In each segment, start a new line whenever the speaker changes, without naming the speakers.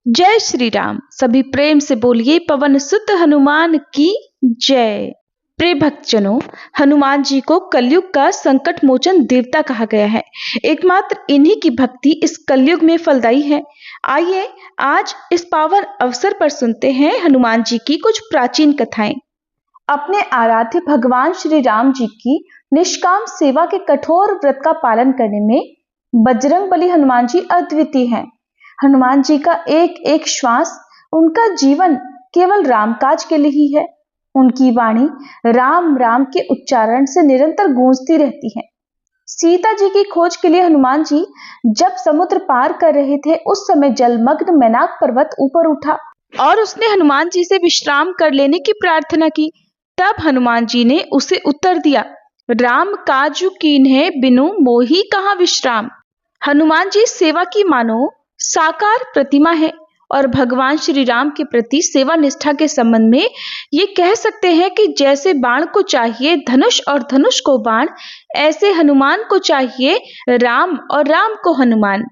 जय श्री राम। सभी प्रेम से बोलिए पवन सुत हनुमान की जय। प्रिय भक्तजनों, हनुमान जी को कलयुग का संकट मोचन देवता कहा गया है। एकमात्र इन्हीं की भक्ति इस कलयुग में फलदायी है। आइए आज इस पावन अवसर पर सुनते हैं हनुमान जी की कुछ प्राचीन कथाएं। अपने आराध्य भगवान श्री राम जी की निष्काम सेवा के कठोर व्रत का पालन करने में बजरंगबली हनुमान जी अद्वितीय हैं। हनुमान जी का एक एक श्वास, उनका जीवन केवल रामकाज के लिए ही है। उनकी वाणी राम राम के उच्चारण से निरंतर गूंजती रहती है। सीता जी की खोज के लिए हनुमान जी जब समुद्र पार कर रहे थे, उस समय जलमग्न मैनाक पर्वत ऊपर उठा और उसने हनुमान जी से विश्राम कर लेने की प्रार्थना की। तब हनुमान जी ने उसे उत्तर दिया, राम काजु कीन्हे बिनु मोहि कहाँ विश्राम। हनुमान जी सेवा की मानो साकार प्रतिमा है और भगवान श्री राम के प्रति सेवा निष्ठा के संबंध में ये कह सकते हैं कि जैसे बाण को चाहिए धनुष और धनुष को बाण, ऐसे हनुमान को चाहिए राम और राम को हनुमान।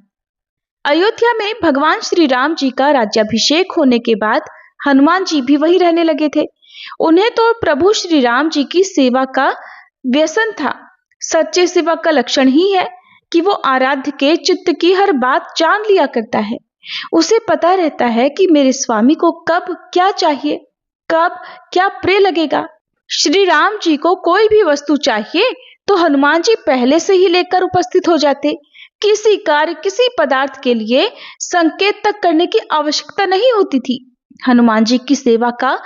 अयोध्या में भगवान श्री राम जी का राज्याभिषेक होने के बाद हनुमान जी भी वही रहने लगे थे। उन्हें तो प्रभु श्री राम जी की सेवा का व्यसन था। सच्चे सेवक का लक्षण ही है कि वो आराध्य के चित्त की हर बात जान लिया करता है। उसे पता रहता है कि मेरे स्वामी को कब क्या चाहिए, कब क्या प्रिय लगेगा। श्री राम जी को कोई भी वस्तु चाहिए तो हनुमान जी पहले से ही लेकर उपस्थित हो जाते। किसी कार्य, किसी पदार्थ के लिए संकेत तक करने की आवश्यकता नहीं होती थी। हनुमान जी की सेवा का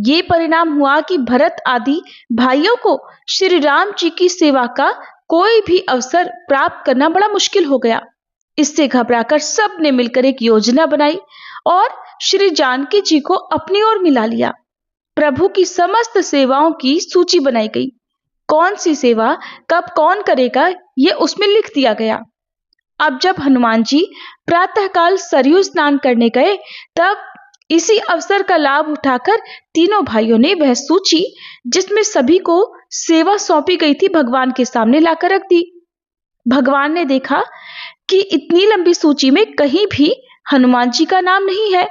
ये परिणाम हुआ कि भरत आदि भाइयों को श्री राम जी की सेवा का कोई भी अवसर प्राप्त करना बड़ा मुश्किल हो गया। इससे घबराकर सब ने मिलकर एक योजना बनाई और श्री जानकी जी को अपनी ओर मिला लिया। प्रभु की समस्त सेवाओं की सूची बनाई गई। कौन सी सेवा कब कौन करेगा, ये उसमें लिख दिया गया। अब जब हनुमान जी प्रातःकाल सरयू स्नान करने गए, तब इसी अवसर का लाभ उठाकर तीनों भाइयों ने वह सूची जिसमें सभी को सेवा सौंपी गई थी, भगवान के सामने लाकर रख दी। भगवान ने देखा कि इतनी लंबी सूची में कहीं भी हनुमान जी का नाम नहीं है,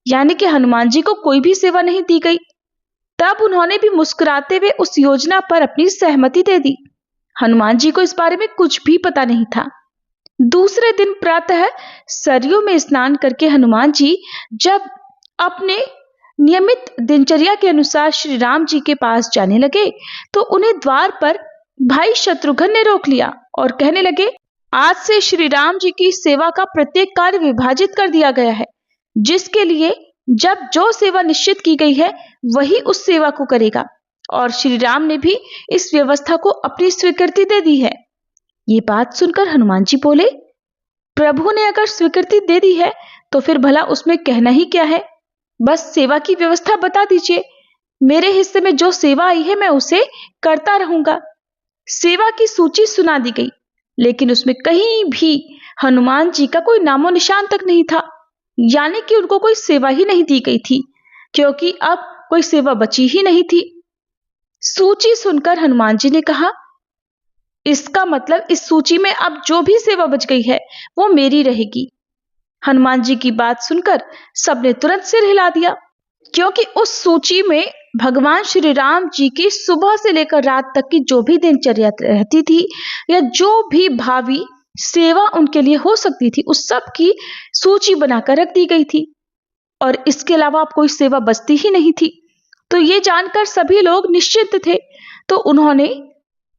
यानी कि हनुमान जी को कोई भी सेवा नहीं दी गई। तब उन्होंने भी मुस्कुराते हुए उस योजना पर अपनी सहमति दे दी। हनुमान जी को इस बारे में कुछ भी पता नहीं था। दूसरे दिन प्रातः सरयू में स्नान करके हनुमान जी जब अपने नियमित दिनचर्या के अनुसार श्री राम जी के पास जाने लगे, तो उन्हें द्वार पर भाई शत्रुघ्न ने रोक लिया और कहने लगे, आज से श्री राम जी की सेवा का प्रत्येक कार्य विभाजित कर दिया गया है, जिसके लिए जब जो सेवा निश्चित की गई है वही उस सेवा को करेगा। और श्री राम ने भी इस व्यवस्था को अपनी स्वीकृति दे दी है। ये बात सुनकर हनुमान जी बोले, प्रभु ने अगर स्वीकृति दे दी है तो फिर भला उसमें कहना ही क्या है। बस सेवा की व्यवस्था बता दीजिए। मेरे हिस्से में जो सेवा आई है मैं उसे करता रहूंगा। सेवा की सूची सुना दी गई, लेकिन उसमें कहीं भी हनुमान जी का कोई नामो निशान तक नहीं था, यानी कि उनको कोई सेवा ही नहीं दी गई थी, क्योंकि अब कोई सेवा बची ही नहीं थी। सूची सुनकर हनुमान जी ने कहा, इसका मतलब इस सूची में अब जो भी सेवा बच गई है वो मेरी रहेगी। हनुमान जी की बात सुनकर सबने तुरंत सिर हिला दिया, क्योंकि उस सूची में भगवान श्री राम जी की सुबह से लेकर रात तक की जो भी दिनचर्या रहती थी या जो भी भावी सेवा उनके लिए हो सकती थी, उस सब की सूची बनाकर रख दी गई थी और इसके अलावा अब कोई सेवा बचती ही नहीं थी। तो ये जानकर सभी लोग निश्चिंत थे, तो उन्होंने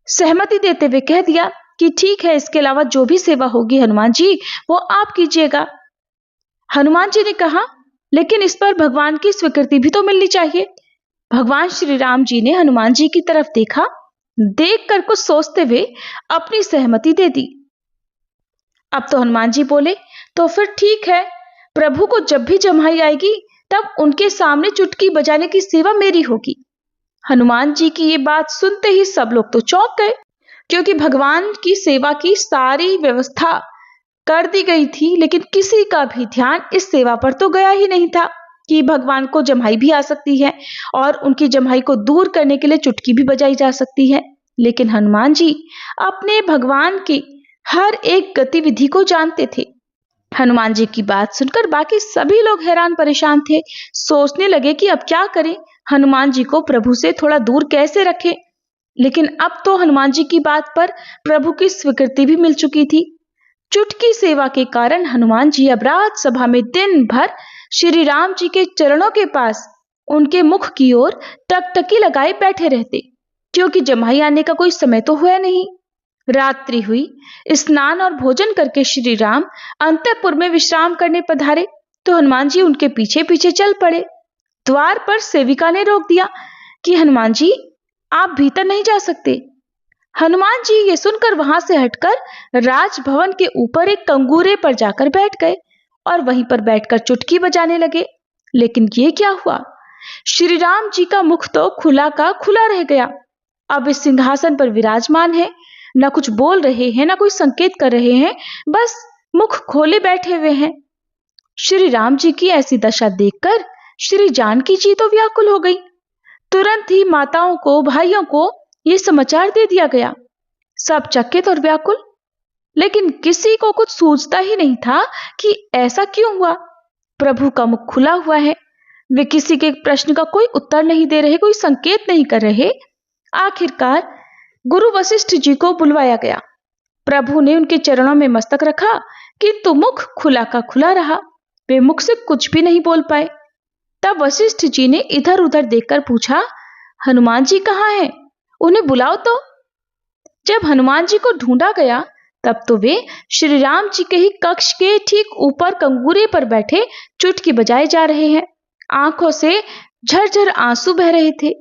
सहमति देते हुए कह दिया कि ठीक है, इसके अलावा जो भी सेवा होगी हनुमान जी वो आप कीजिएगा। हनुमान जी ने कहा, लेकिन इस पर भगवान की स्वीकृति भी तो मिलनी चाहिए। भगवान श्री राम जी ने हनुमान जी की तरफ देखा, देखकर कुछ सोचते हुए अपनी सहमति दे दी। अब तो हनुमान जी बोले, तो फिर ठीक है, प्रभु को जब भी जम्हाई आएगी तब उनके सामने चुटकी बजाने की सेवा मेरी होगी। हनुमान जी की ये बात सुनते ही सब लोग तो चौंक गए, क्योंकि भगवान की सेवा की सारी व्यवस्था कर दी गई थी, लेकिन किसी का भी ध्यान इस सेवा पर तो गया ही नहीं था कि भगवान को जम्हाई भी आ सकती है और उनकी जम्हाई को दूर करने के लिए चुटकी भी बजाई जा सकती है। लेकिन हनुमान जी अपने भगवान की हर एक गतिविधि को जानते थे। हनुमान जी की बात सुनकर बाकी सभी लोग हैरान परेशान थे। सोचने लगे कि अब क्या करें, हनुमान जी को प्रभु से थोड़ा दूर कैसे रखें। लेकिन अब तो हनुमान जी की बात पर प्रभु की स्वीकृति भी मिल चुकी थी। चुटकी सेवा के कारण हनुमान जी अब राजसभा में दिन भर श्री राम जी के चरणों के पास उनके मुख की ओर टकटकी लगाए बैठे रहते, क्योंकि जम्हाई आने का कोई समय तो हुआ नहीं। रात्रि हुई, स्नान और भोजन करके श्री राम अंतःपुर में विश्राम करने पधारे तो हनुमान जी उनके पीछे पीछे चल पड़े। द्वार पर सेविका ने रोक दिया कि हनुमान जी, आप भीतर नहीं जा सकते। हनुमान जी ये सुनकर वहां से हटकर राजभवन के ऊपर एक कंगूरे पर जाकर बैठ गए और वहीं पर बैठकर चुटकी बजाने लगे। लेकिन ये क्या हुआ, श्री राम जी का मुख तो खुला का खुला रह गया। अब इस सिंहासन पर विराजमान है, न कुछ बोल रहे हैं, न कोई संकेत कर रहे हैं, बस मुख खोले बैठे हुए हैं। श्री राम जी की ऐसी दशा देखकर श्री जानकी जी तो व्याकुल हो गई। तुरंत ही माताओं को, भाइयों को यह समाचार दे दिया गया। सब चकित और व्याकुल, लेकिन किसी को कुछ सूझता ही नहीं था कि ऐसा क्यों हुआ। प्रभु का मुख खुला हुआ है, वे किसी के प्रश्न का कोई उत्तर नहीं दे रहे, कोई संकेत नहीं कर रहे। आखिरकार गुरु वशिष्ठ जी को बुलवाया गया। प्रभु ने उनके चरणों में मस्तक रखा, किंतु मुख खुला का खुला रहा। वे मुख से कुछ भी नहीं बोल पाए। तब वशिष्ठ जी ने इधर उधर देखकर पूछा, हनुमान जी कहाँ हैं? उन्हें बुलाओ तो। जब हनुमान जी को ढूंढा गया तब तो वे श्री राम जी के ही कक्ष के ठीक ऊपर कंगूरे पर बैठे चुटकी बजाए जा रहे हैं। आंखों से झरझर आंसू बह रहे थे,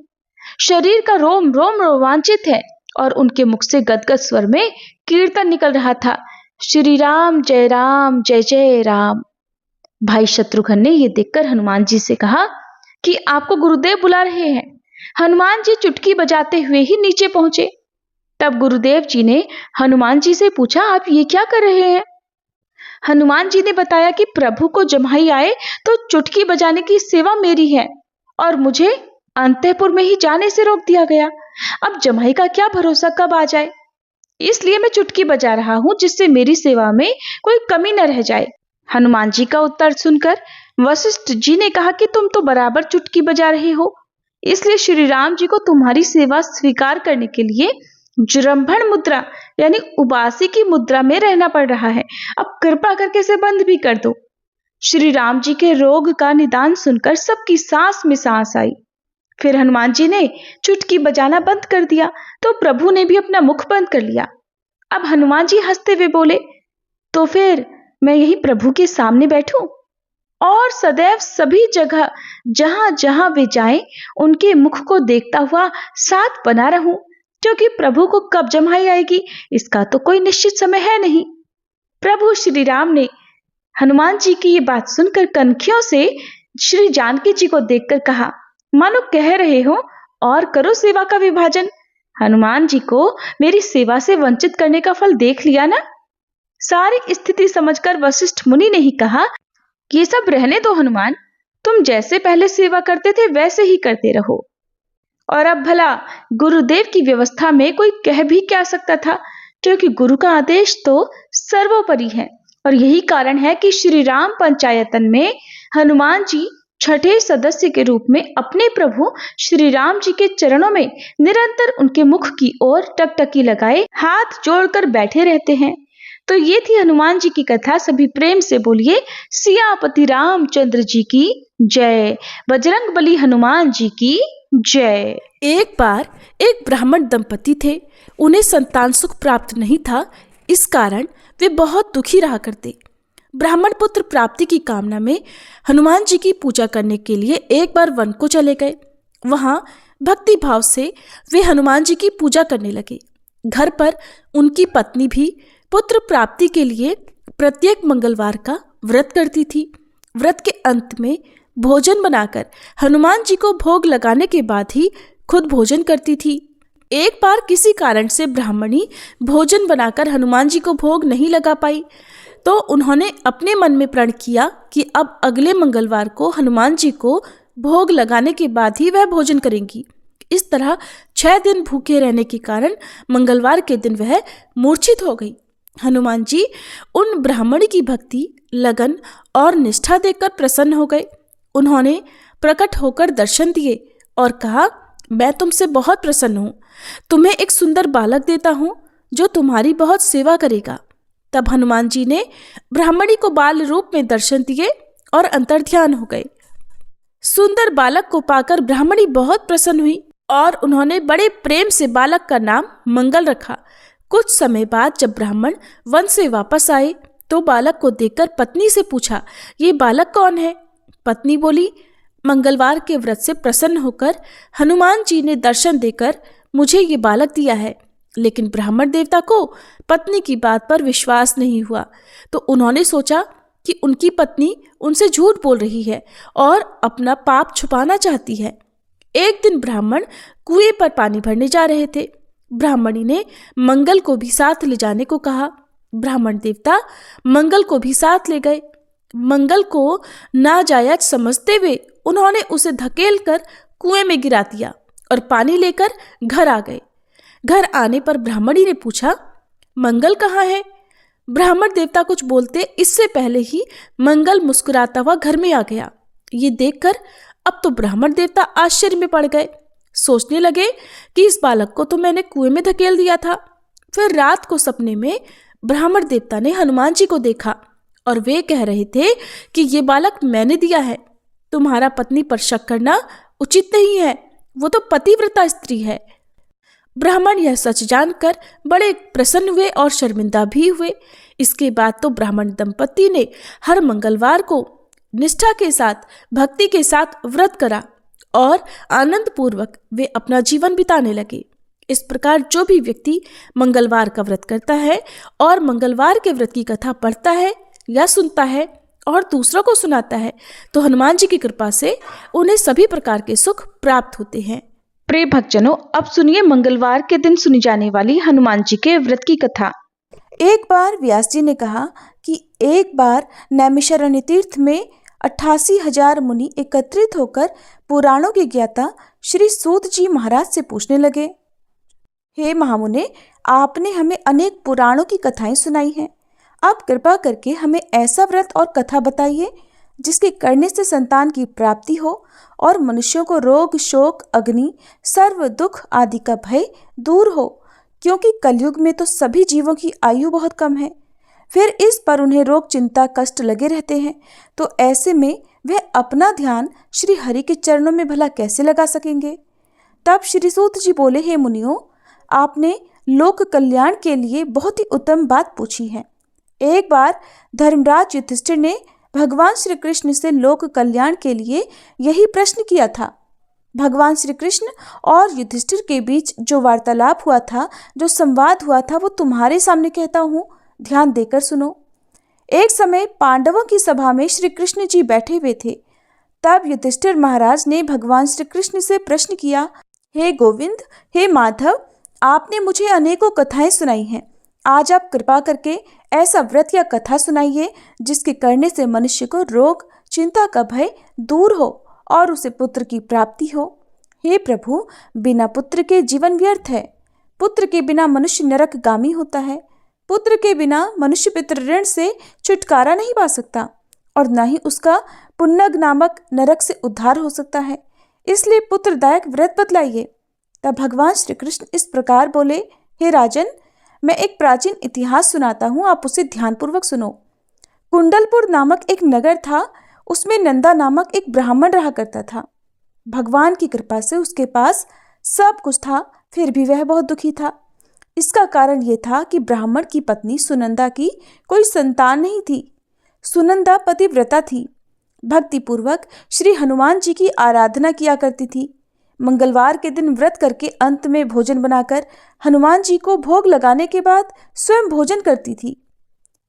शरीर का रोम रोम रोमांचित है और उनके मुख से गदगद स्वर में कीर्तन निकल रहा था, श्री राम जय जय राम। भाई शत्रुघ्न ने यह देखकर हनुमान जी से कहा कि आपको गुरुदेव बुला रहे हैं। हनुमान जी चुटकी बजाते हुए ही नीचे पहुंचे। तब गुरुदेव जी ने हनुमान जी से पूछा, आप ये क्या कर रहे हैं? हनुमान जी ने बताया कि प्रभु को जम्हाई आए तो चुटकी बजाने की सेवा मेरी है और मुझे अंतःपुर में ही जाने से रोक दिया गया। अब जम्हाई का क्या भरोसा कब आ जाए, इसलिए मैं चुटकी बजा रहा हूं जिससे मेरी सेवा में कोई कमी न रह जाए। हनुमान जी का उत्तर सुनकर वशिष्ठ जी ने कहा कि तुम तो बराबर चुटकी बजा रहे हो, इसलिए श्री राम जी को तुम्हारी सेवा स्वीकार करने के लिए जृंभण मुद्रा यानी उबासी की मुद्रा में रहना पड़ रहा है। अब कृपा करके इसे बंद भी कर दो। श्री राम जी के रोग का निदान सुनकर सबकी सांस में सांस आई। फिर हनुमान जी ने चुटकी बजाना बंद कर दिया तो प्रभु ने भी अपना मुख बंद कर लिया। अब हनुमान जी हंसते हुए बोले, तो फिर मैं यही प्रभु के सामने बैठूं और सदैव सभी जगह जहां जहां वे जाएं उनके मुख को देखता हुआ साथ बना रहूं, क्योंकि प्रभु को कब जम्हाई आएगी इसका तो कोई निश्चित समय है नहीं। प्रभु श्री राम ने हनुमान जी की ये बात सुनकर कनखियों से श्री जानकी जी को देखकर कहा, मानो कह रहे हो और करो सेवा का विभाजन। हनुमान जी को मेरी सेवा से वंचित करने का फल देख लिया ना। सारी स्थिति समझकर वशिष्ठ मुनि ने ही कहा, ये सब रहने दो हनुमान, तुम जैसे पहले सेवा करते थे वैसे ही करते रहो। और अब भला गुरुदेव की व्यवस्था में कोई कह भी क्या सकता था, क्योंकि गुरु का आदेश तो सर्वोपरि है। और यही कारण है कि श्री राम पंचायतन में हनुमान जी छठे सदस्य के रूप में अपने प्रभु श्री राम जी के चरणों में निरंतर उनके मुख की ओर टकटकी लगाए हाथ जोड़कर बैठे रहते हैं। तो ये थी हनुमान जी की कथा। सभी प्रेम से बोलिए सियापति रामचंद्र जी की जय, बजरंग बली हनुमान जी की जय।
एक बार एक ब्राह्मण दंपति थे। उन्हें संतान सुख प्राप्त नहीं था, इस कारण वे बहुत दुखी रहा करते। ब्राह्मण पुत्र प्राप्ति की कामना में हनुमान जी की पूजा करने के लिए एक बार वन को चले गए। वहां भक्ति भाव से वे हनुमान जी की पूजा करने लगे। घर पर उनकी पत्नी भी पुत्र प्राप्ति के लिए प्रत्येक मंगलवार का व्रत करती थी। व्रत के अंत में भोजन बनाकर हनुमान जी को भोग लगाने के बाद ही खुद भोजन करती थी। एक बार किसी कारण से ब्राह्मणी भोजन बनाकर हनुमान जी को भोग नहीं लगा पाई, तो उन्होंने अपने मन में प्रण किया कि अब अगले मंगलवार को हनुमान जी को भोग लगाने के बाद ही वह भोजन करेंगी। इस तरह 6 दिन भूखे रहने के कारण मंगलवार के दिन वह मूर्छित हो गई। हनुमान जी उन ब्राह्मणी की भक्ति लगन और निष्ठा देखकर प्रसन्न हो गए। उन्होंने प्रकट होकर दर्शन दिए और कहा, मैं तुमसे बहुत प्रसन्न हूँ। तुम्हें एक सुंदर बालक देता हूँ जो तुम्हारी बहुत सेवा करेगा। तब हनुमान जी ने ब्राह्मणी को बाल रूप में दर्शन दिए और अंतर्ध्यान हो गए। सुंदर बालक को पाकर ब्राह्मणी बहुत प्रसन्न हुई और उन्होंने बड़े प्रेम से बालक का नाम मंगल रखा। कुछ समय बाद जब ब्राह्मण वन से वापस आए तो बालक को देखकर पत्नी से पूछा, ये बालक कौन है? पत्नी बोली, मंगलवार के व्रत से प्रसन्न होकर हनुमान जी ने दर्शन देकर मुझे ये बालक दिया है। लेकिन ब्राह्मण देवता को पत्नी की बात पर विश्वास नहीं हुआ, तो उन्होंने सोचा कि उनकी पत्नी उनसे झूठ बोल रही है और अपना पाप छुपाना चाहती है। एक दिन ब्राह्मण कुएं पर पानी भरने जा रहे थे। ब्राह्मणी ने मंगल को भी साथ ले जाने को कहा। ब्राह्मण देवता मंगल को भी साथ ले गए। मंगल को नाजायज समझते हुए उन्होंने उसे धकेल कर कुएं में गिरा दिया और पानी लेकर घर आ गए। घर आने पर ब्राह्मणी ने पूछा, मंगल कहाँ है? ब्राह्मण देवता कुछ बोलते इससे पहले ही मंगल मुस्कुराता हुआ घर में आ गया। ये देखकर अब तो ब्राह्मण देवता आश्चर्य में पड़ गए। सोचने लगे कि इस बालक को तो मैंने कुएं में धकेल दिया था। फिर रात को सपने में ब्राह्मण देवता ने हनुमान जी को देखा और वे कह रहे थे कि ये बालक मैंने दिया है। तुम्हारा पत्नी पर शक करना उचित नहीं है, वो तो पतिव्रता स्त्री है। ब्राह्मण यह सच जानकर बड़े प्रसन्न हुए और शर्मिंदा भी हुए। इसके बाद तो ब्राह्मण दंपति ने हर मंगलवार को निष्ठा के साथ, भक्ति के साथ व्रत करा और आनंद पूर्वक वे अपना जीवन बिताने लगे। इस प्रकार जो भी व्यक्ति मंगलवार का व्रत करता है और मंगलवार के व्रत की कथा पढ़ता है या सुनता है और दूसरों को सुनाता है, तो हनुमान जी की कृपा से उन्हें सभी प्रकार के सुख प्राप्त होते हैं।
प्रिय भक्तजनों, अब सुनिए मंगलवार के दिन सुनी जाने वाली हनुमान जी के व्रत की कथा।
एक बार व्यास जी ने कहा कि एक बार नैमिषारण्य तीर्थ में 88,000 मुनि एकत्रित होकर पुराणों के ज्ञाता श्री सूत जी महाराज से पूछने लगे, हे महामुने, आपने हमें अनेक पुराणों की कथाएं सुनाई हैं। आप कृपा करके हमें ऐसा व्रत और कथा बताइए जिसके करने से संतान की प्राप्ति हो और मनुष्यों को रोग, शोक, अग्नि, सर्व दुख आदि का भय दूर हो, क्योंकि कलयुग में तो सभी जीवों की आयु बहुत कम है। फिर इस पर उन्हें रोग, चिंता, कष्ट लगे रहते हैं, तो ऐसे में वे अपना ध्यान श्री हरि के चरणों में भला कैसे लगा सकेंगे। तब श्री सूत जी बोले, हे मुनियों, आपने लोक कल्याण के लिए बहुत ही उत्तम बात पूछी है। एक बार धर्मराज युधिष्ठिर ने भगवान श्री कृष्ण से लोक कल्याण के लिए यही प्रश्न किया था। भगवान श्री कृष्ण और युधिष्ठिर के बीच जो वार्तालाप हुआ था, जो संवाद हुआ था, वो तुम्हारे सामने कहता हूँ, ध्यान देकर सुनो। एक समय पांडवों की सभा में श्री कृष्ण जी बैठे हुए थे। तब युधिष्ठिर महाराज ने भगवान श्री कृष्ण से प्रश्न किया, हे गोविंद, हे माधव, आपने मुझे अनेकों कथाएं सुनाई हैं। आज आप कृपा करके ऐसा व्रत या कथा सुनाइए जिसके करने से मनुष्य को रोग, चिंता का भय दूर हो और उसे पुत्र की प्राप्ति हो। हे प्रभु, बिना पुत्र के जीवन व्यर्थ है। पुत्र के बिना मनुष्य नरकगामी होता है। पुत्र के बिना मनुष्य पितृ ऋण से छुटकारा नहीं पा सकता और न ही उसका पुन्नग नामक नरक से उद्धार हो सकता है। इसलिए पुत्रदायक व्रत बतलाइए। तब भगवान श्री कृष्ण इस प्रकार बोले, हे राजन, मैं एक प्राचीन इतिहास सुनाता हूँ, आप उसे ध्यानपूर्वक सुनो। कुंडलपुर नामक एक नगर था, उसमें नंदा नामक एक ब्राह्मण रहा करता था। भगवान की कृपा से उसके पास सब कुछ था, फिर भी वह बहुत दुखी था। इसका कारण यह था कि ब्राह्मण की पत्नी सुनंदा की कोई संतान नहीं थी। सुनंदा पतिव्रता थी, भक्तिपूर्वक श्री हनुमान जी की आराधना किया करती थी। मंगलवार के दिन व्रत करके अंत में भोजन बनाकर हनुमान जी को भोग लगाने के बाद स्वयं भोजन करती थी।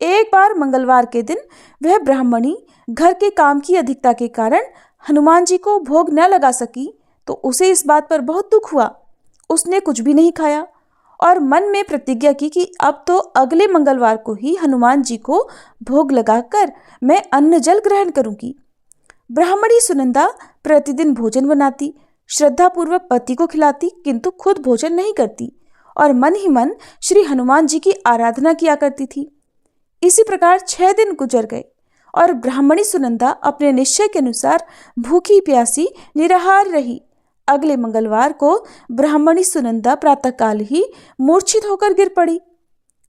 एक बार मंगलवार के दिन वह ब्राह्मणी घर के काम की अधिकता के कारण हनुमान जी को भोग न लगा सकी, तो उसे इस बात पर बहुत दुख हुआ। उसने कुछ भी नहीं खाया और मन में प्रतिज्ञा की कि अब तो अगले मंगलवार को ही हनुमान जी को भोग लगाकर मैं अन्न जल ग्रहण करूंगी। ब्राह्मणी सुनंदा प्रतिदिन भोजन बनाती, श्रद्धापूर्वक पति को खिलाती, किंतु खुद भोजन नहीं करती और मन ही मन श्री हनुमान जी की आराधना किया करती थी। इसी प्रकार 6 दिन गुजर गए। और ब्राह्मणी सुनंदा अपने निश्चय के अनुसार भूखी प्यासी निराहार रही। अगले मंगलवार को ब्राह्मणी सुनंदा प्रातःकाल ही मूर्छित होकर गिर पड़ी।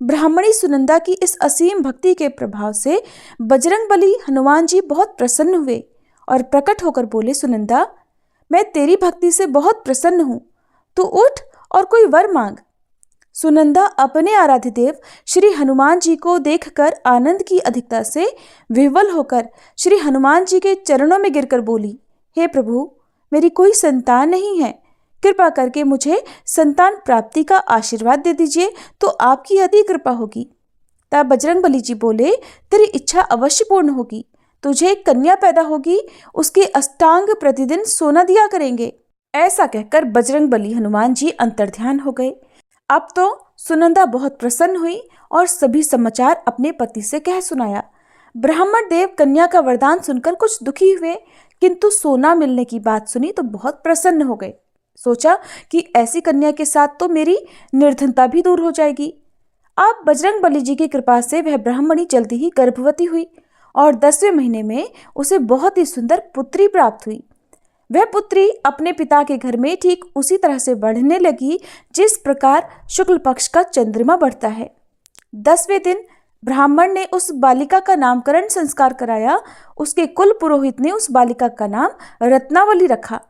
ब्राह्मणी सुनंदा की इस असीम भक्ति के प्रभाव से बजरंगबली हनुमान जी बहुत प्रसन्न हुए और प्रकट होकर बोले, सुनंदा, मैं तेरी भक्ति से बहुत प्रसन्न हूं, तू उठ और कोई वर मांग। सुनंदा अपने आराध्य देव श्री हनुमान जी को देखकर आनंद की अधिकता से विह्वल होकर श्री हनुमान जी के चरणों में गिरकर बोली, हे प्रभु, मेरी कोई संतान नहीं है, कृपा करके मुझे संतान प्राप्ति का आशीर्वाद दे दीजिए तो आपकी अति कृपा होगी। तब बजरंगबली जी बोले, तेरी इच्छा अवश्य पूर्ण होगी, तुझे एक कन्या पैदा होगी, उसके अष्टांग प्रतिदिन सोना दिया करेंगे। ऐसा कहकर बजरंगबली हनुमान जी अंतर्ध्यान हो गए। अब तो सुनंदा बहुत प्रसन्न हुई और सभी समाचार अपने पति से कह सुनाया। ब्राह्मण देव कन्या का वरदान सुनकर कुछ दुखी हुए, किंतु सोना मिलने की बात सुनी तो बहुत प्रसन्न हो गए। सोचा कि ऐसी कन्या के साथ तो मेरी निर्धनता भी दूर हो जाएगी। अब बजरंगबली जी की कृपा से वह ब्राह्मणी जल्दी ही गर्भवती हुई और 10वें महीने में उसे बहुत ही सुंदर पुत्री प्राप्त हुई। वह पुत्री अपने पिता के घर में ठीक उसी तरह से बढ़ने लगी जिस प्रकार शुक्ल पक्ष का चंद्रमा बढ़ता है। 10वें दिन ब्राह्मण ने उस बालिका का नामकरण संस्कार कराया। उसके कुल पुरोहित ने उस बालिका का नाम रत्नावली रखा,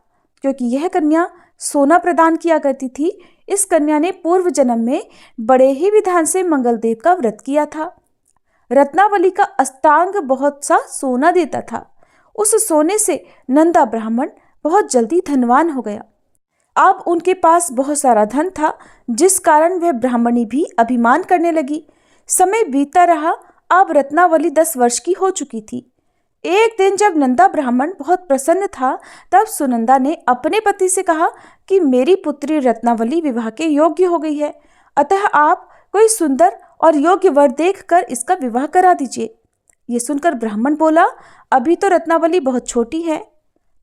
क्योंकि यह कन्या सोना प्रदान किया करती थी। इस कन्या ने पूर्व जन्म में बड़े ही विधान से मंगलदेव का व्रत किया था। रत्नावली का अष्टांग बहुत सा सोना देता था। उस सोने से नंदा ब्राह्मण बहुत जल्दी धनवान हो गया। अब उनके पास बहुत सारा धन था, जिस कारण वह ब्राह्मणी भी अभिमान करने लगी। समय बीतता रहा। अब रत्नावली 10 वर्ष की हो चुकी थी। एक दिन जब नंदा ब्राह्मण बहुत प्रसन्न था, तब सुनंदा ने अपने पति से कहा कि मेरी पुत्री रत्नावली विवाह के योग्य हो गई है, अतः आप कोई सुंदर और योग्य वर देखकर इसका विवाह करा दीजिए। ये सुनकर ब्राह्मण बोला, अभी तो रत्नावली बहुत छोटी है।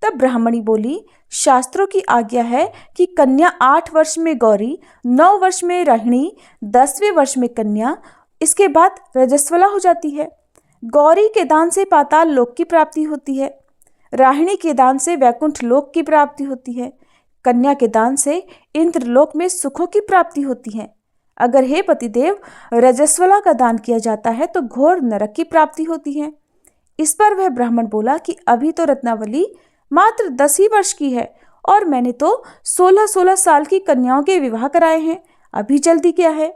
तब ब्राह्मणी बोली, शास्त्रों की आज्ञा है कि कन्या 8 वर्ष में गौरी, 9 वर्ष में राहिणी, 10वें वर्ष में कन्या, इसके बाद रजस्वला हो जाती है। गौरी के दान से पाताल लोक की प्राप्ति होती है, राहिणी के दान से वैकुंठ लोक की प्राप्ति होती है, कन्या के दान से इंद्रलोक में सुखों की प्राप्ति होती है। अगर हे पतिदेव रजस्वला का दान किया जाता है तो घोर नरक की प्राप्ति होती है। इस पर वह ब्राह्मण बोला कि अभी तो रत्नावली मात्र 10 ही वर्ष की है और मैंने तो 16-16 साल की कन्याओं के विवाह कराए हैं, अभी जल्दी क्या है।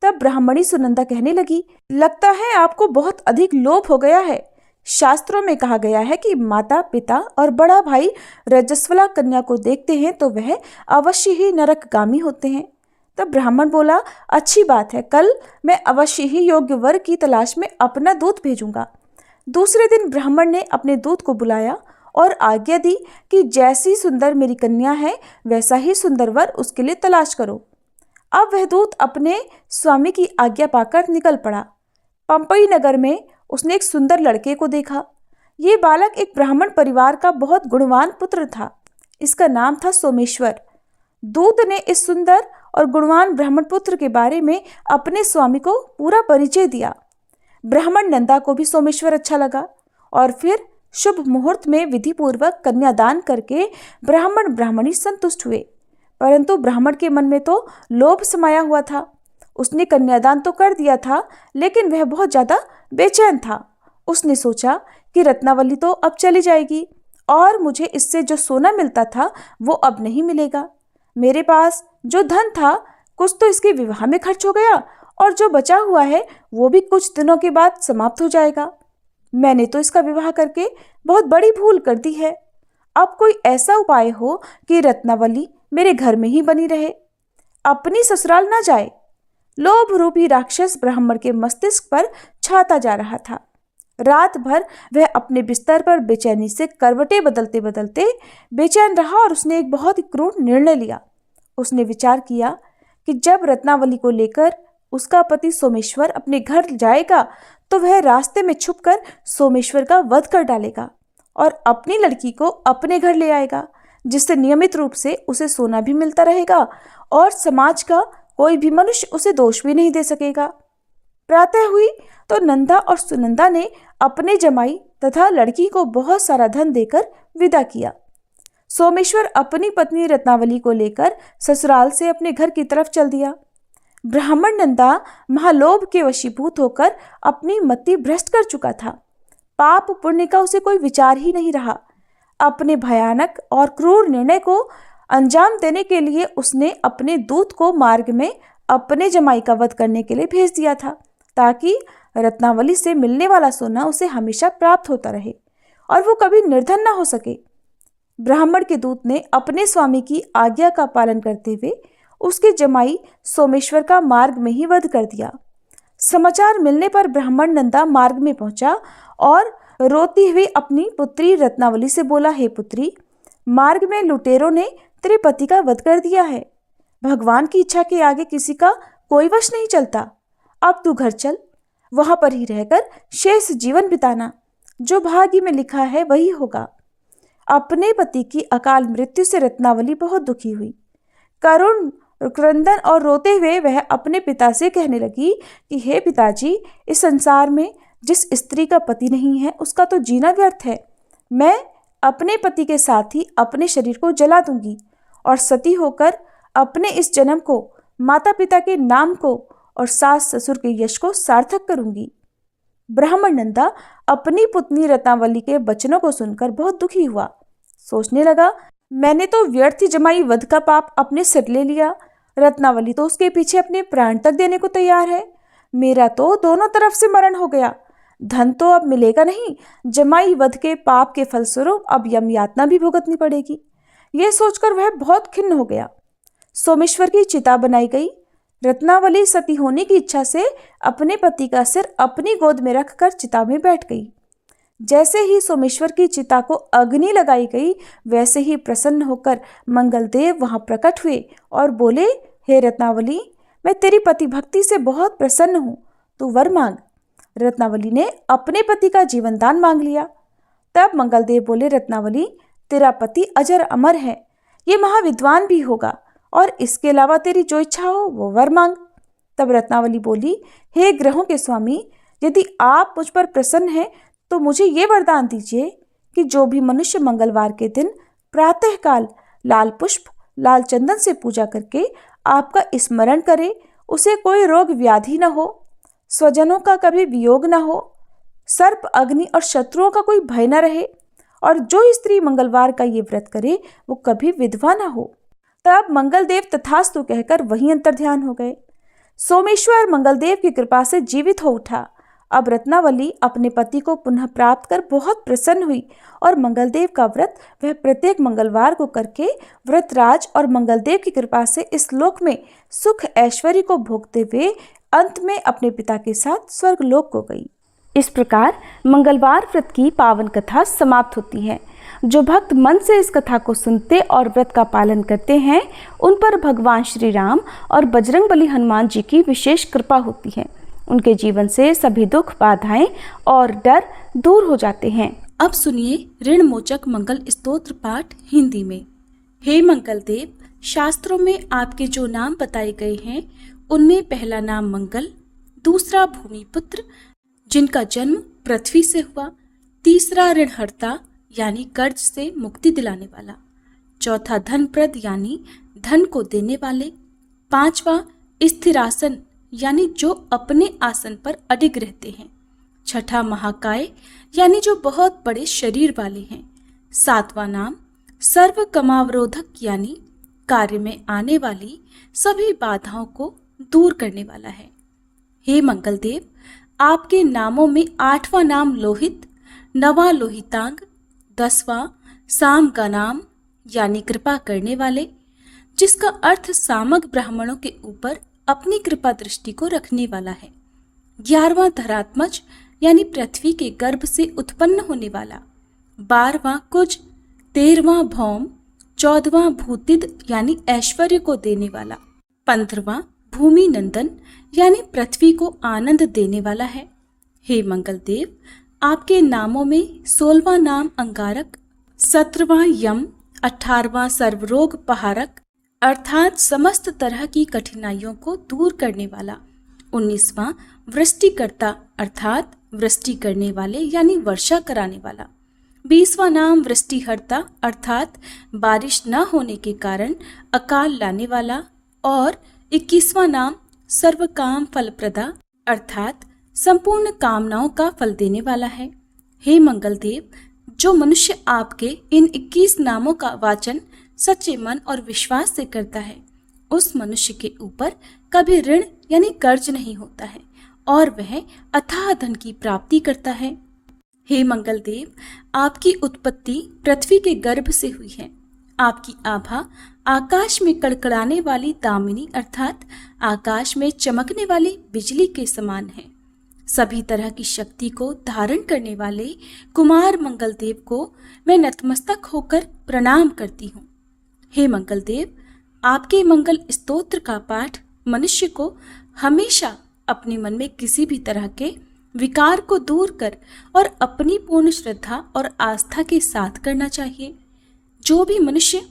तब ब्राह्मणी सुनंदा कहने लगी, लगता है आपको बहुत अधिक लोभ हो गया है। शास्त्रों में कहा गया है कि माता पिता और बड़ा भाई रजस्वला कन्या को देखते हैं तो वह अवश्य ही नरकगामी होते हैं। तब ब्राह्मण बोला, अच्छी बात है, कल मैं अवश्य ही योग्य वर की तलाश में अपना दूत भेजूंगा। दूसरे दिन ब्राह्मण ने अपने दूत को बुलाया और आज्ञा दी कि जैसी सुंदर मेरी कन्या है वैसा ही सुंदर वर उसके लिए तलाश करो। अब वह दूत अपने स्वामी की आज्ञा पाकर निकल पड़ा। पंपई नगर में उसने एक सुंदर लड़के को देखा। ये बालक एक ब्राह्मण परिवार का बहुत गुणवान पुत्र था। इसका नाम था सोमेश्वर। दूत ने इस सुंदर और गुणवान ब्राह्मण पुत्र के बारे में अपने स्वामी को पूरा परिचय दिया। ब्राह्मण नंदा को भी सोमेश्वर अच्छा लगा और फिर शुभ मुहूर्त में विधि पूर्वक कन्यादान करके ब्राह्मण ब्राह्मणी संतुष्ट हुए। परंतु ब्राह्मण के मन में तो लोभ समाया हुआ था। उसने कन्यादान तो कर दिया था, लेकिन वह बहुत ज्यादा बेचैन था। उसने सोचा कि रत्नावली तो अब चली जाएगी और मुझे इससे जो सोना मिलता था वो अब नहीं मिलेगा। मेरे पास जो धन था कुछ तो इसके विवाह में खर्च हो गया और जो बचा हुआ है वो भी कुछ दिनों के बाद समाप्त हो जाएगा। मैंने तो इसका विवाह करके बहुत बड़ी भूल कर दी है। अब कोई ऐसा उपाय हो कि रत्नावली मेरे घर में ही बनी रहे, अपनी ससुराल ना जाए। लोभ रूपी राक्षस ब्राह्मण के मस्तिष्क पर छाता जा रहा था। रात भर वह अपने बिस्तर पर बेचैनी से करवटें बदलते बदलते बेचैन रहा और उसने एक बहुत ही क्रूर निर्णय लिया। उसने विचार किया कि जब रत्नावली को लेकर उसका पति सोमेश्वर अपने घर जाएगा तो वह रास्ते में छुपकर सोमेश्वर का वध कर डालेगा और अपनी लड़की को अपने घर ले आएगा, जिससे नियमित रूप से उसे सोना भी मिलता रहेगा और समाज का कोई भी मनुष्य उसे दोष भी नहीं दे सकेगा। प्रातः हुई तो नंदा और सुनंदा ने अपने जमाई तथा लड़की को बहुत सारा धन देकर विदा किया। सोमेश्वर अपनी पत्नी रत्नावली को लेकर ससुराल से अपने घर की तरफ चल दिया। ब्राह्मण नंदा महालोभ के वशीभूत होकर अपनी मति भ्रष्ट कर चुका था। पाप पुण्य का उसे कोई विचार ही नहीं रहा। अपने भयानक और क्रूर निर्णय को अंजाम देने के लिए उसने अपने दूत को मार्ग में अपने जमाई का वध करने के लिए भेज दिया था, ताकि रत्नावली से मिलने वाला सोना उसे हमेशा प्राप्त होता रहे और वो कभी निर्धन न हो सके। ब्राह्मण के दूत ने अपने स्वामी की आज्ञा का पालन करते हुए उसके जमाई सोमेश्वर का मार्ग में ही वध कर दिया। समाचार मिलने पर ब्राह्मण नंदा मार्ग में पहुंचा और रोती हुई अपनी पुत्री रत्नावली से बोला, हे पुत्री, मार्ग में लुटेरों ने तेरे पति का वध कर दिया है। भगवान की इच्छा के आगे किसी का कोई वश नहीं चलता। अब तू घर चल, वहां पर ही रहकर शेष जीवन बिताना। जो भाग्य में लिखा है वही होगा। अपने पति की अकाल मृत्यु से रत्नावली बहुत दुखी हुई। करुण क्रंदन और रोते हुए वह अपने पिता से कहने लगी कि हे पिताजी, इस संसार में जिस स्त्री का पति नहीं है उसका तो जीना व्यर्थ है। मैं अपने पति के साथ ही अपने शरीर को जला दूंगी और सती होकर अपने इस जन्म को, माता पिता के नाम को और सास ससुर के यश को सार्थक करूंगी। ब्राह्मण नंदा अपनी पुत्री रत्नावली के वचनों को सुनकर बहुत दुखी हुआ। सोचने लगा, मैंने तो व्यर्थ जमाई वध का पाप अपने सिर ले लिया। रत्नावली तो उसके पीछे अपने प्राण तक देने को तैयार है। मेरा तो दोनों तरफ से मरण हो गया। धन तो अब मिलेगा नहीं, जमाई वध के पाप के फलस्वरूप अब यम यातना भी भुगतनी पड़ेगी। यह सोचकर वह बहुत खिन्न हो गया। सोमेश्वर की चिता बनाई गई। रत्नावली सती होने की इच्छा से अपने पति का सिर अपनी गोद में रखकर चिता में बैठ गई। जैसे ही सोमेश्वर की चिता को अग्नि लगाई गई, वैसे ही प्रसन्न होकर मंगलदेव वहां प्रकट हुए और बोले, हे रत्नावली, मैं तेरी पति भक्ति से बहुत प्रसन्न हूँ, तू वर मांग। रत्नावली ने अपने पति का जीवन दान मांग लिया। तब मंगलदेव बोले, रत्नावली, तेरा पति अजर अमर है, ये महाविद्वान भी होगा और इसके अलावा तेरी जो इच्छा हो वो वर मांग। तब रत्नावली बोली, हे ग्रहों के स्वामी, यदि आप मुझ पर प्रसन्न हैं तो मुझे ये वरदान दीजिए कि जो भी मनुष्य मंगलवार के दिन प्रातःकाल लाल पुष्प, लाल चंदन से पूजा करके आपका स्मरण करे, उसे कोई रोग व्याधि न हो, स्वजनों का कभी वियोग न हो, सर्प, अग्नि और शत्रुओं का कोई भय न रहे, और जो स्त्री मंगलवार का ये व्रत करे वो कभी विधवा न हो। तब मंगलदेव तथास्तु कहकर वहीं अंतर्ध्यान हो गए। सोमेश्वर मंगलदेव की कृपा से जीवित हो उठा। अब रत्नावली अपने पति को पुनः प्राप्त कर बहुत प्रसन्न हुई और मंगलदेव का व्रत वह प्रत्येक मंगलवार को करके व्रतराज और मंगलदेव की कृपा से इस लोक में सुख ऐश्वर्य को भोगते हुए अंत में अपने पिता के साथ स्वर्ग लोक को गई। इस प्रकार मंगलवार व्रत की पावन कथा समाप्त होती है। जो भक्त मन से इस कथा को सुनते और व्रत का पालन करते हैं, उन पर भगवान श्री राम और बजरंगबली हनुमान जी की विशेष कृपा होती है। उनके जीवन से सभी दुख, बाधाएं और डर दूर हो जाते हैं।
अब सुनिए ऋण मोचक मंगल स्तोत्र पाठ हिंदी में। हे मंगलदेव, शास्त्रों में आपके जो नाम बताए गए हैं उनमें पहला नाम मंगल, दूसरा भूमिपुत्र जिनका जन्म पृथ्वी से हुआ, तीसरा ऋणहर्ता यानी कर्ज से मुक्ति दिलाने वाला, चौथा धनप्रद यानी धन को देने वाले, पांचवा स्थिरासन यानी जो अपने आसन पर अडिग रहते हैं, छठा महाकाय यानी जो बहुत बड़े शरीर वाले हैं, सातवां नाम सर्व कमावरोधक यानी कार्य में आने वाली सभी बाधाओं को दूर करने वाला है। हे मंगलदेव, आपके नामों में आठवां नाम लोहित, नवां लोहितांग, 10वां साम का नाम यानी कृपा करने वाले, जिसका अर्थ सामग ब्राह्मणों के ऊपर अपनी कृपा दृष्टि को रखने वाला है, 11वां धरात्मज यानी पृथ्वी के गर्भ से उत्पन्न होने वाला, 12वां कुज, 13वां भौम, 14वां भूतिद यानी ऐश्वर्य को देने वाला, 15वां भूमि नंदन यानी पृथ्वी को आनंद देने वाला है। हे मंगलदेव, आपके नामों में 16वां नाम अंगारक, 17वां यम, 18वां सर्वरोग पहारक अर्थात समस्त तरह की कठिनाइयों को दूर करने वाला, 19वां वृष्टिकर्ता अर्थात वृष्टि करने वाले यानी वर्षा कराने वाला। 20वां नाम वृष्टिहर्ता अर्थात बारिश न होने के कारण अकाल लाने वाला। और 21वां नाम सर्वकाम फलप्रदा अर्थात संपूर्ण कामनाओं का फल देने वाला है। हे मंगलदेव, जो मनुष्य आपके इन 21 नामों का वाचन सच्चे मन और विश्वास से करता है, उस मनुष्य के ऊपर कभी ऋण यानी कर्ज नहीं होता है और वह अथाह धन की प्राप्ति करता है। हे मंगलदेव, आपकी उत्पत्ति पृथ्वी के गर्भ से हुई है। आपकी आभा आकाश में कड़कड़ाने वाली दामिनी अर्थात आकाश में चमकने वाली बिजली के समान है। सभी तरह की शक्ति को धारण करने वाले कुमार मंगलदेव को मैं नतमस्तक होकर प्रणाम करती हूँ। हे मंगलदेव, आपके मंगल स्तोत्र का पाठ मनुष्य को हमेशा अपने मन में किसी भी तरह के विकार को दूर कर और अपनी पूर्ण श्रद्धा और आस्था के साथ करना चाहिए। जो भी मनुष्य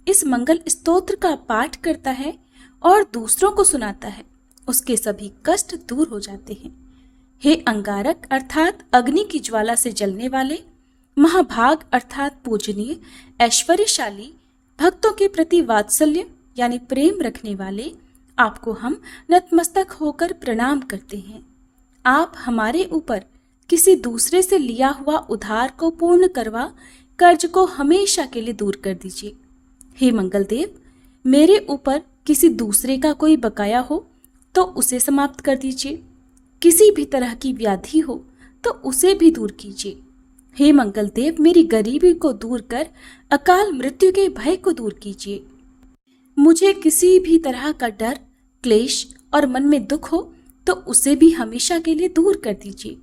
इस मंगल स्तोत्र का पाठ करता है और दूसरों को सुनाता है, उसके सभी कष्ट दूर हो जाते हैं। हे अंगारक अर्थात अग्नि की ज्वाला से जलने वाले, महाभाग अर्थात पूजनीय, ऐश्वर्यशाली, भक्तों के प्रति वात्सल्य यानी प्रेम रखने वाले, आपको हम नतमस्तक होकर प्रणाम करते हैं। आप हमारे ऊपर किसी दूसरे से लिया हुआ उधार को पूर्ण करवा कर्ज को हमेशा के लिए दूर कर दीजिए। हे मंगलदेव, मेरे ऊपर किसी दूसरे का कोई बकाया हो तो उसे समाप्त कर दीजिए। किसी भी तरह की व्याधि हो तो उसे भी दूर कीजिए। हे मंगलदेव, मेरी गरीबी को दूर कर अकाल मृत्यु के भय को दूर कीजिए। मुझे किसी भी तरह का डर, क्लेश और मन में दुख हो तो उसे भी हमेशा के लिए दूर कर दीजिए।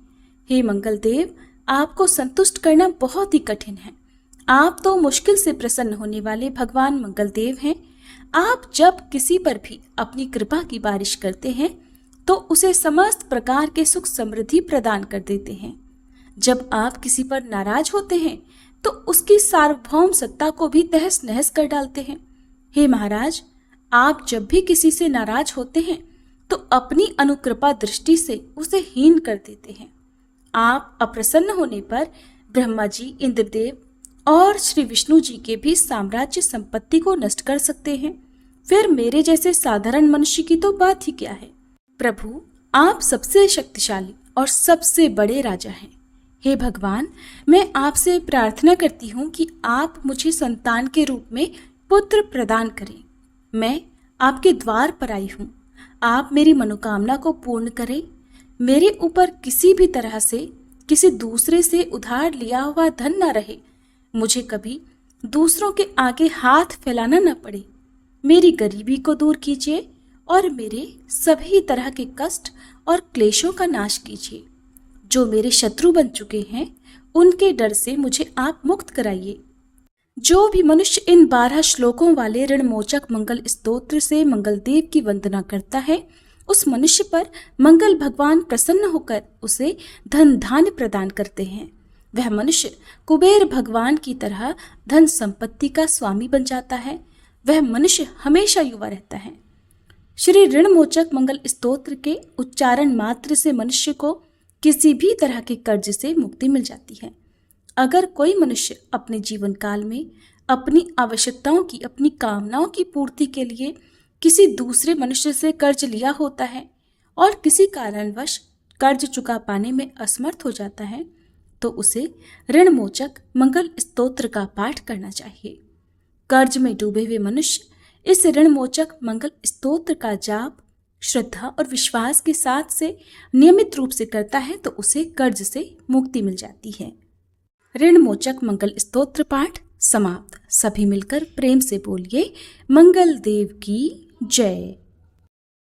हे मंगलदेव, आपको संतुष्ट करना बहुत ही कठिन है। आप तो मुश्किल से प्रसन्न होने वाले भगवान मंगलदेव हैं। आप जब किसी पर भी अपनी कृपा की बारिश करते हैं तो उसे समस्त प्रकार के सुख समृद्धि प्रदान कर देते हैं। जब आप किसी पर नाराज होते हैं तो उसकी सार्वभौम सत्ता को भी तहस नहस कर डालते हैं। हे महाराज, आप जब भी किसी से नाराज होते हैं तो अपनी अनुकृपा दृष्टि से उसे हीन कर देते हैं। आप अप्रसन्न होने पर ब्रह्मा जी, इंद्रदेव और श्री विष्णु जी के भी साम्राज्य संपत्ति को नष्ट कर सकते हैं। फिर मेरे जैसे साधारण मनुष्य की तो बात ही क्या है। प्रभु, आप सबसे शक्तिशाली और सबसे बड़े राजा हैं। हे भगवान, मैं आपसे प्रार्थना करती हूँ कि आप मुझे संतान के रूप में पुत्र प्रदान करें। मैं आपके द्वार पर आई हूँ। आप मेरी मनोकामना को पूर्ण करें। मेरे ऊपर किसी भी तरह से किसी दूसरे से उधार लिया हुआ धन न रहे। मुझे कभी दूसरों के आगे हाथ फैलाना न पड़े। मेरी गरीबी को दूर कीजिए और मेरे सभी तरह के कष्ट और क्लेशों का नाश कीजिए। जो मेरे शत्रु बन चुके हैं, उनके डर से मुझे आप मुक्त कराइए। जो भी मनुष्य इन 12 श्लोकों वाले ऋणमोचक मंगल स्तोत्र से मंगलदेव की वंदना करता है, उस मनुष्य पर मंगल भगवान प्रसन्न होकर उसे धन धान्य प्रदान करते हैं। वह मनुष्य कुबेर भगवान की तरह धन संपत्ति का स्वामी बन जाता है। वह मनुष्य हमेशा युवा रहता है। श्री ऋणमोचक मंगल स्तोत्र के उच्चारण मात्र से मनुष्य को किसी भी तरह के कर्ज से मुक्ति मिल जाती है। अगर कोई मनुष्य अपने जीवन काल में अपनी आवश्यकताओं की, अपनी कामनाओं की पूर्ति के लिए किसी दूसरे मनुष्य से कर्ज लिया होता है और किसी कारणवश कर्ज चुका पाने में असमर्थ हो जाता है, तो उसे ऋणमोचक मंगल स्तोत्र का पाठ करना चाहिए। कर्ज में डूबे हुए मनुष्य इस ऋणमोचक मंगल स्तोत्र का जाप श्रद्धा और विश्वास के साथ से नियमित रूप से करता है तो उसे कर्ज से मुक्ति मिल जाती है। ऋणमोचक मंगल स्तोत्र पाठ समाप्त। सभी मिलकर प्रेम से बोलिए मंगल देव की जय।